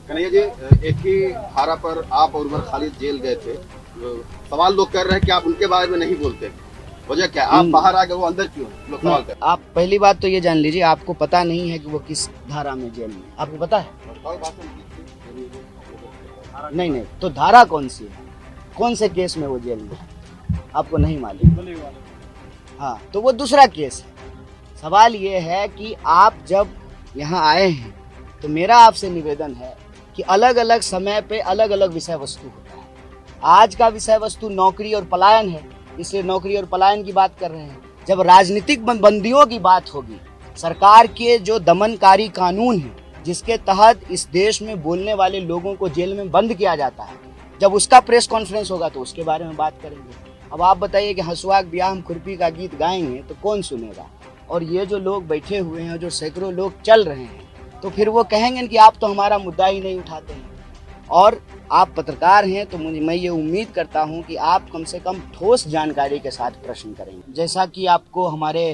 कन्हैया जी, एक ही धारा पर आप और उमर खालिद जेल गए थे। सवाल लोग कर रहे हैं कि आप उनके बारे में नहीं बोलते, वजह क्या है? आप बाहर आ गए, वो अंदर क्यों है? लोग सवाल कर आप पहली बात तो ये जान लीजिए, आपको पता नहीं है कि वो किस धारा में जेल में, आपको पता है? नहीं नहीं, तो धारा कौन सी है, कौन से केस में वो जेल में, आपको नहीं मालूम? हाँ, तो वो दूसरा केस है। सवाल ये है कि आप जब यहाँ आए हैं तो मेरा आपसे निवेदन है कि अलग अलग समय पे अलग अलग विषय वस्तु होता है। आज का विषय वस्तु नौकरी और पलायन है, इसलिए नौकरी और पलायन की बात कर रहे हैं। जब राजनीतिक बंदियों की बात होगी, सरकार के जो दमनकारी कानून है जिसके तहत इस देश में बोलने वाले लोगों को जेल में बंद किया जाता है, जब उसका प्रेस कॉन्फ्रेंस होगा तो उसके बारे में बात करेंगे। अब आप बताइए कि हंसुआक ब्याह हम खुरपी का गीत गाएंगे तो कौन सुनेगा? और ये जो लोग बैठे हुए हैं, जो सैकड़ों लोग चल रहे हैं, तो फिर वो कहेंगे कि आप तो हमारा मुद्दा ही नहीं उठाते हैं। और आप पत्रकार हैं तो मैं ये उम्मीद करता हूं कि आप कम से कम ठोस जानकारी के साथ प्रश्न करेंगे। जैसा कि आपको हमारे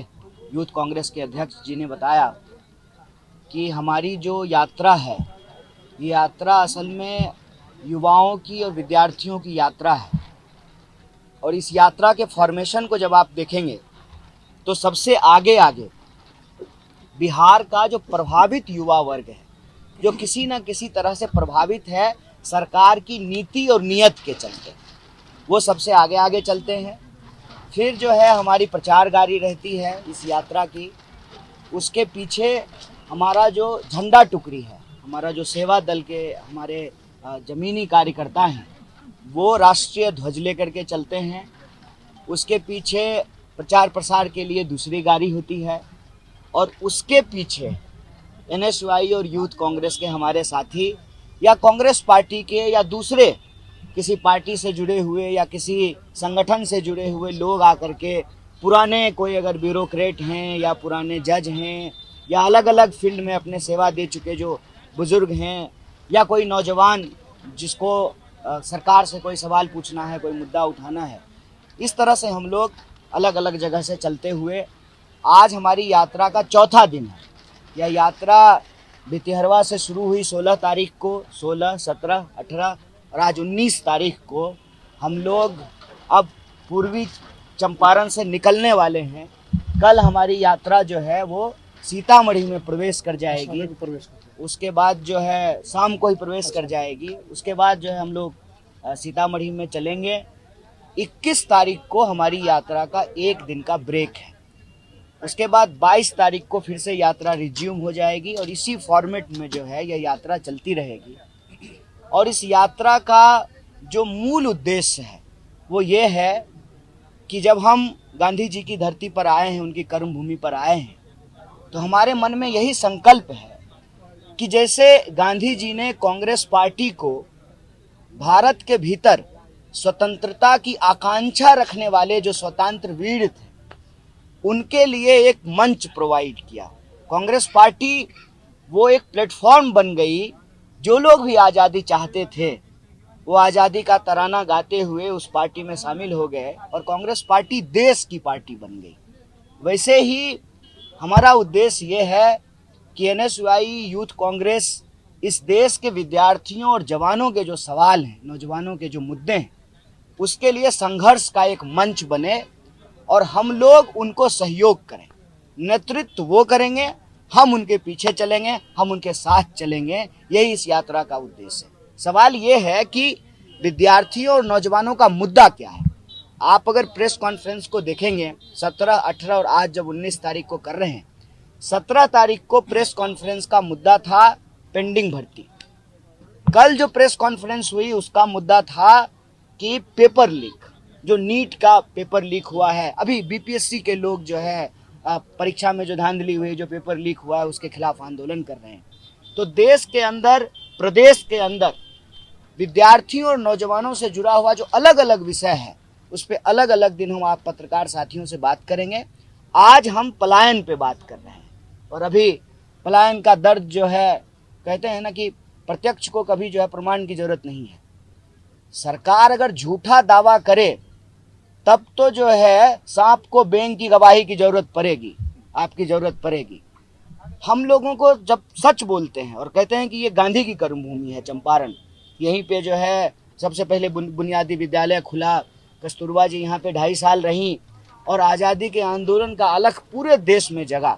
यूथ कांग्रेस के अध्यक्ष जी ने बताया कि हमारी जो यात्रा है, ये यात्रा असल में युवाओं की और विद्यार्थियों की यात्रा है। और इस यात्रा के फॉर्मेशन को जब आप देखेंगे तो सबसे आगे आगे बिहार का जो प्रभावित युवा वर्ग है, जो किसी न किसी तरह से प्रभावित है सरकार की नीति और नियत के चलते, वो सबसे आगे आगे चलते हैं। फिर जो है हमारी प्रचारगारी रहती है इस यात्रा की, उसके पीछे हमारा जो झंडा टुकड़ी है, हमारा जो सेवा दल के हमारे ज़मीनी कार्यकर्ता हैं, वो राष्ट्रीय ध्वज लेकर के चलते हैं। उसके पीछे प्रचार प्रसार के लिए दूसरी गाड़ी होती है, और उसके पीछे एनएसयूआई और यूथ कांग्रेस के हमारे साथी या कांग्रेस पार्टी के या दूसरे किसी पार्टी से जुड़े हुए या किसी संगठन से जुड़े हुए लोग आकर के, पुराने कोई अगर ब्यूरोक्रेट हैं या पुराने जज हैं या अलग अलग फील्ड में अपने सेवा दे चुके जो बुजुर्ग हैं, या कोई नौजवान जिसको सरकार से कोई सवाल पूछना है, कोई मुद्दा उठाना है, इस तरह से हम लोग अलग अलग जगह से चलते हुए आज हमारी यात्रा का चौथा दिन है। यह यात्रा भितिहरवा से शुरू हुई 16 तारीख को, 16, 17, 18 और आज 19 तारीख को हम लोग अब पूर्वी चंपारण से निकलने वाले हैं। कल हमारी यात्रा जो है वो सीतामढ़ी में प्रवेश कर जाएगी, उसके बाद जो है शाम को ही प्रवेश कर जाएगी। उसके बाद जो है हम लोग सीतामढ़ी में चलेंगे। 21 तारीख को हमारी यात्रा का एक दिन का ब्रेक है। उसके बाद 22 तारीख को फिर से यात्रा रिज्यूम हो जाएगी और इसी फॉर्मेट में जो है यह यात्रा चलती रहेगी। और इस यात्रा का जो मूल उद्देश्य है वो ये है कि जब हम गांधी जी की धरती पर आए हैं, उनकी कर्मभूमि पर आए हैं, तो हमारे मन में यही संकल्प है कि जैसे गांधी जी ने कांग्रेस पार्टी को भारत के भीतर स्वतंत्रता की आकांक्षा रखने वाले जो स्वतंत्र वीर थे उनके लिए एक मंच प्रोवाइड किया। कांग्रेस पार्टी वो एक प्लेटफॉर्म बन गई। जो लोग भी आज़ादी चाहते थे वो आज़ादी का तराना गाते हुए उस पार्टी में शामिल हो गए और कांग्रेस पार्टी देश की पार्टी बन गई। वैसे ही हमारा उद्देश्य ये है कि एनएसयूआई यूथ कांग्रेस इस देश के विद्यार्थियों और जवानों के जो सवाल हैं, नौजवानों के जो मुद्दे हैं, उसके लिए संघर्ष का एक मंच बने और हम लोग उनको सहयोग करें। नेतृत्व वो करेंगे, हम उनके पीछे चलेंगे, हम उनके साथ चलेंगे। यही इस यात्रा का उद्देश्य है। सवाल ये है कि विद्यार्थियों और नौजवानों का मुद्दा क्या है। आप अगर प्रेस कॉन्फ्रेंस को देखेंगे 17, 18 और आज जब 19 तारीख को कर रहे हैं, 17 तारीख को प्रेस कॉन्फ्रेंस का मुद्दा था पेंडिंग भर्ती। कल जो प्रेस कॉन्फ्रेंस हुई उसका मुद्दा था कि पेपर लीक, जो नीट का पेपर लीक हुआ है, अभी बीपीएससी के लोग जो है परीक्षा में जो धांधली हुई, जो पेपर लीक हुआ है, उसके खिलाफ आंदोलन कर रहे हैं। तो देश के अंदर, प्रदेश के अंदर विद्यार्थियों और नौजवानों से जुड़ा हुआ जो अलग अलग विषय है उस पर अलग अलग दिन हम आप पत्रकार साथियों से बात करेंगे। आज हम पलायन पे बात कर रहे हैं और अभी पलायन का दर्द जो है, कहते हैं ना कि प्रत्यक्ष को कभी जो है प्रमाण की जरूरत नहीं है। सरकार अगर झूठा दावा करे तब तो जो है सांप को बैंग की गवाही की जरूरत पड़ेगी, आपकी जरूरत पड़ेगी। हम लोगों को जब सच बोलते हैं और कहते हैं कि ये गांधी की कर्मभूमि है चंपारण, यहीं पे जो है सबसे पहले बुनियादी विद्यालय खुला, कस्तूरबा जी यहाँ पे 2.5 साल रहीं और आज़ादी के आंदोलन का अलख पूरे देश में जगा।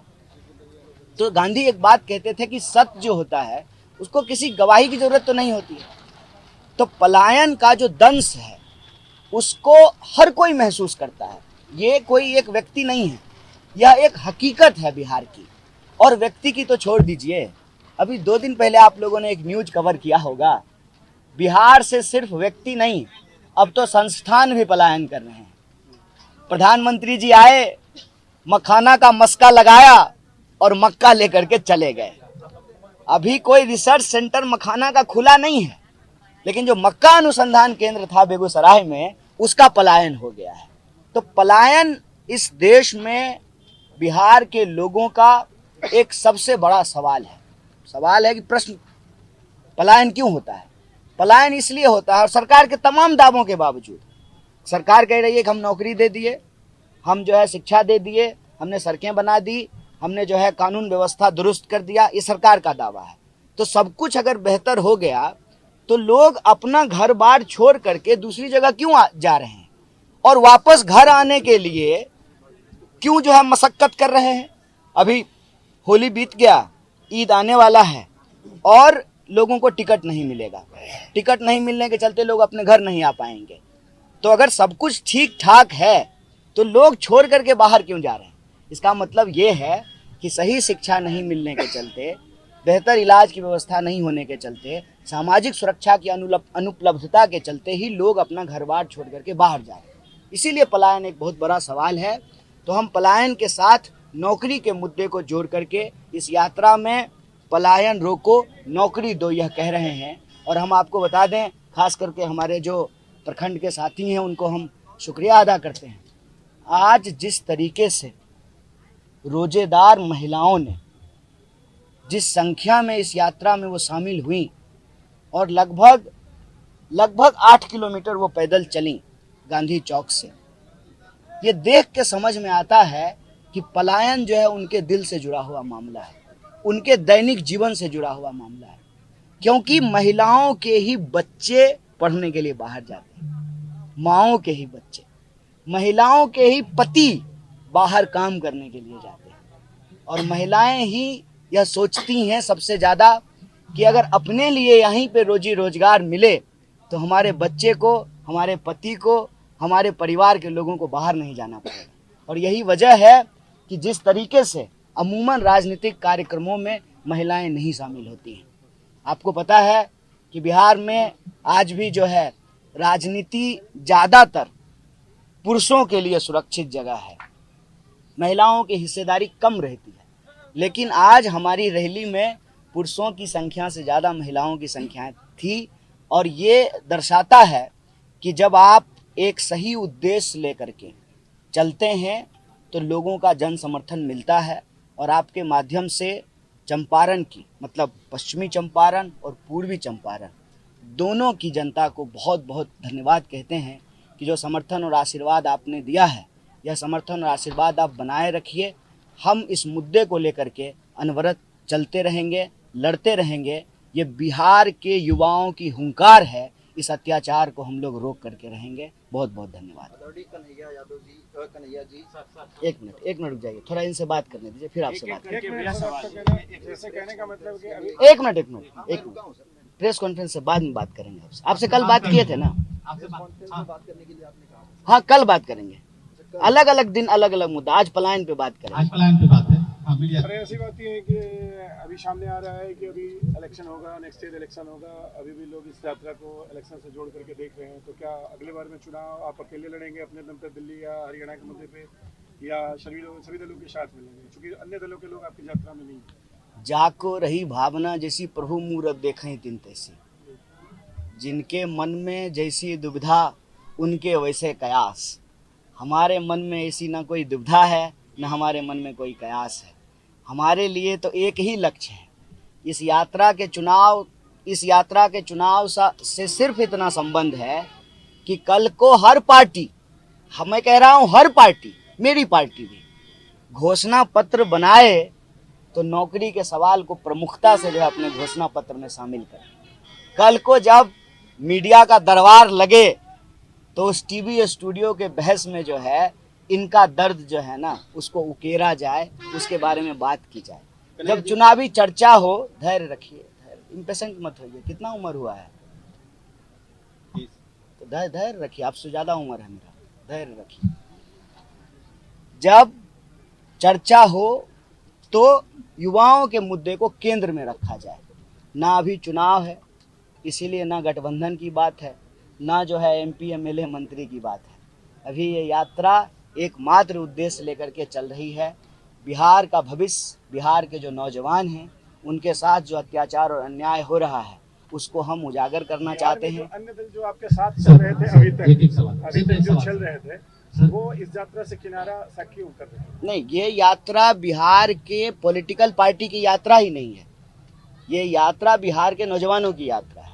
तो गांधी एक बात कहते थे कि सत्य जो होता है उसको किसी गवाही की जरूरत तो नहीं होती है। तो पलायन का जो दंश है उसको हर कोई महसूस करता है। ये कोई एक व्यक्ति नहीं है, यह एक हकीकत है बिहार की। और व्यक्ति की तो छोड़ दीजिए, अभी 2 दिन पहले आप लोगों ने एक न्यूज कवर किया होगा, बिहार से सिर्फ व्यक्ति नहीं, अब तो संस्थान भी पलायन कर रहे हैं। प्रधानमंत्री जी आए, मखाना का मस्का लगाया और मक्का लेकर के चले गए। अभी कोई रिसर्च सेंटर मखाना का खुला नहीं है, लेकिन जो मक्का अनुसंधान केंद्र था बेगूसराय में, उसका पलायन हो गया है। तो पलायन इस देश में बिहार के लोगों का एक सबसे बड़ा सवाल है। सवाल है कि प्रश्न, पलायन क्यों होता है? पलायन इसलिए होता है, और सरकार के तमाम दावों के बावजूद सरकार कह रही है कि हम नौकरी दे दिए, हम जो है शिक्षा दे दिए, हमने सड़कें बना दी, हमने जो है कानून व्यवस्था दुरुस्त कर दिया, ये सरकार का दावा है। तो सब कुछ अगर बेहतर हो गया तो लोग अपना घर बार छोड़ करके दूसरी जगह क्यों जा रहे हैं, और वापस घर आने के लिए क्यों जो है मशक्कत कर रहे हैं? अभी होली बीत गया, ईद आने वाला है और लोगों को टिकट नहीं मिलेगा। टिकट नहीं मिलने के चलते लोग अपने घर नहीं आ पाएंगे। तो अगर सब कुछ ठीक ठाक है तो लोग छोड़ करके बाहर क्यों जा रहे हैं? इसका मतलब ये है कि सही शिक्षा नहीं मिलने के चलते, बेहतर इलाज की व्यवस्था नहीं होने के चलते, सामाजिक सुरक्षा की अनुपलब्धता के चलते ही लोग अपना घर बार छोड़ करके बाहर जा रहे हैं। इसीलिए पलायन एक बहुत बड़ा सवाल है। तो हम पलायन के साथ नौकरी के मुद्दे को जोड़ करके इस यात्रा में पलायन रोको नौकरी दो यह कह रहे हैं। और हम आपको बता दें, खास करके हमारे जो प्रखंड के साथी हैं उनको हम शुक्रिया अदा करते हैं। आज जिस तरीके से रोजेदार महिलाओं ने, जिस संख्या में इस यात्रा में वो शामिल हुई और लगभग 8 किलोमीटर वो पैदल चली गांधी चौक से, ये देख के समझ में आता है कि पलायन जो है उनके दिल से जुड़ा हुआ मामला है, उनके दैनिक जीवन से जुड़ा हुआ मामला है। क्योंकि महिलाओं के ही बच्चे पढ़ने के लिए बाहर जाते हैं, माओं के ही बच्चे, महिलाओं के ही पति बाहर काम करने के लिए जाते हैं। और महिलाएं ही यह सोचती हैं सबसे ज़्यादा कि अगर अपने लिए यहीं पे रोजी रोजगार मिले तो हमारे बच्चे को, हमारे पति को, हमारे परिवार के लोगों को बाहर नहीं जाना पड़ेगा। और यही वजह है कि जिस तरीके से अमूमन राजनीतिक कार्यक्रमों में महिलाएं नहीं शामिल होती हैं। आपको पता है कि बिहार में आज भी जो है राजनीति ज़्यादातर पुरुषों के लिए सुरक्षित जगह है, महिलाओं की हिस्सेदारी कम रहती है। लेकिन आज हमारी रैली में पुरुषों की संख्या से ज़्यादा महिलाओं की संख्या थी। और ये दर्शाता है कि जब आप एक सही उद्देश्य लेकर के चलते हैं तो लोगों का जन समर्थन मिलता है। और आपके माध्यम से चंपारण की, मतलब पश्चिमी चंपारण और पूर्वी चंपारण, दोनों की जनता को बहुत बहुत धन्यवाद कहते हैं कि जो समर्थन और आशीर्वाद आपने दिया है, यह समर्थन और आशीर्वाद आप बनाए रखिए। हम इस मुद्दे को लेकर के अनवरत चलते रहेंगे, लड़ते रहेंगे। ये बिहार के युवाओं की हुंकार है, इस अत्याचार को हम लोग रोक करके रहेंगे। बहुत बहुत धन्यवाद। कन्हैया जी, एक मिनट रुक जाइए, थोड़ा इनसे बात करने दीजिए, फिर आपसे बात करेंगे। एक मिनट प्रेस कॉन्फ्रेंस से बाद में बात करेंगे आपसे। आपसे कल बात किए थे ना? हाँ, कल बात करेंगे। अलग अलग दिन अलग अलग मुद्दा। आज पलायन पे बात करेंगे। अरे ऐसी बात ये है कि अभी सामने आ रहा है कि अभी इलेक्शन होगा, नेक्स्ट ईयर इलेक्शन होगा। अभी भी लोग इस यात्रा को इलेक्शन से जोड़ करके देख रहे हैं। तो क्या अगले बार में चुनाव आप अकेले लड़ेंगे अपने दम पे दिल्ली या हरियाणा के मुद्दे पे, या सभी दलों के साथ मिलेंगे? क्योंकि अन्य दलों के लोग आपकी यात्रा में नहीं है। जाको रही भावना जैसी प्रभु मूरत देखें तिन तैसी, जिनके मन में जैसी दुविधा उनके वैसे कयास। हमारे मन में ऐसी ना कोई दुविधा है, न हमारे मन में कोई कयास है। हमारे लिए तो एक ही लक्ष्य है। इस यात्रा के चुनाव से सिर्फ इतना संबंध है कि कल को हर पार्टी, मैं कह रहा हूँ हर पार्टी, मेरी पार्टी भी, घोषणा पत्र बनाए तो नौकरी के सवाल को प्रमुखता से जो है अपने घोषणा पत्र में शामिल करें। कल को जब मीडिया का दरबार लगे तो उस टीवी स्टूडियो के बहस में जो है इनका दर्द जो है ना उसको उकेरा जाए, उसके बारे में बात की जाए। जब चुनावी चर्चा हो, धैर्य रखिए, इम्पेशेंट मत होइए। कितना उम्र हुआ है? तो धैर्य रखिए, आपसे ज्यादा उम्र है मेरा, धैर्य रखिए। जब चर्चा हो तो युवाओं के मुद्दे को केंद्र में रखा जाए। ना अभी चुनाव है, इसीलिए ना गठबंधन की बात है, ना जो है एमपी एमएलए मंत्री की बात है। अभी ये यात्रा एकमात्र उद्देश्य लेकर के चल रही है, बिहार का भविष्य, बिहार के जो नौजवान हैं उनके साथ जो अत्याचार और अन्याय हो रहा है उसको हम उजागर करना चाहते हैं। अन्य दल जो आपके साथ चल रहे थे अभी तक जो चल रहे थे वो इस यात्रा से किनारा सा क्यों कर रहे हैं? नहीं, ये यात्रा बिहार के पॉलिटिकल पार्टी की यात्रा ही नहीं है, ये यात्रा बिहार के नौजवानों की यात्रा है।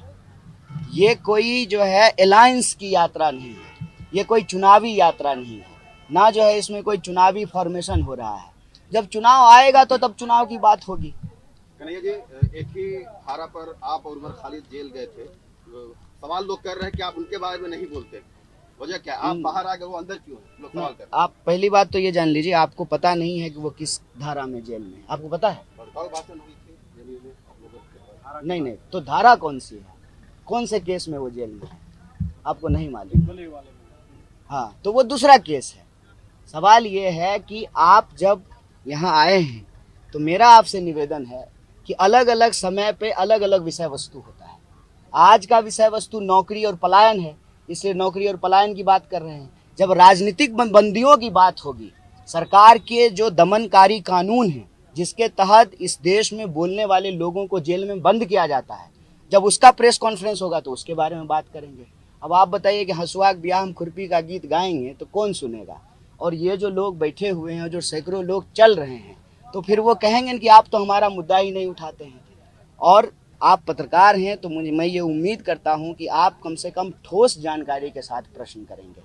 ये कोई जो है अलायंस की यात्रा नहीं है, ये कोई चुनावी यात्रा नहीं है, ना जो है इसमें कोई चुनावी फॉर्मेशन हो रहा है। जब चुनाव आएगा तो तब चुनाव की बात होगी। कन्हैया जी, एक ही धारा पर आप और उमर खालिद जेल गए थे। सवाल लोग कर रहे हैं कि आप उनके बारे में नहीं बोलते, वजह क्या? आप बाहर आ गए, वो अंदर क्यों है? लोग सवाल कर रहे हैं। आप पहली बात तो ये जान लीजिए, आपको पता नहीं है कि वो किस धारा में जेल में, आपको पता है? भाषण हुई थी जेल में आप लोगों के। नहीं, तो धारा कौन सी है, कौन से केस में वो जेल में है, आपको नहीं मालूम? हाँ, तो वो दूसरा केस है। सवाल ये है कि आप जब यहाँ आए हैं तो मेरा आपसे निवेदन है कि अलग अलग समय पे अलग अलग विषय वस्तु होता है। आज का विषय वस्तु नौकरी और पलायन है, इसलिए नौकरी और पलायन की बात कर रहे हैं। जब राजनीतिक बंदियों की बात होगी, सरकार के जो दमनकारी कानून हैं जिसके तहत इस देश में बोलने वाले लोगों को जेल में बंद किया जाता है, जब उसका प्रेस कॉन्फ्रेंस होगा तो उसके बारे में बात करेंगे। अब आप बताइए कि हंसुआ के ब्याह हम खुरपी का गीत गाएंगे तो कौन सुनेगा? और ये जो लोग बैठे हुए हैं, जो सैकड़ों लोग चल रहे हैं, तो फिर वो कहेंगे कि आप तो हमारा मुद्दा ही नहीं उठाते हैं। और आप पत्रकार हैं तो मैं ये उम्मीद करता हूं कि आप कम से कम ठोस जानकारी के साथ प्रश्न करेंगे।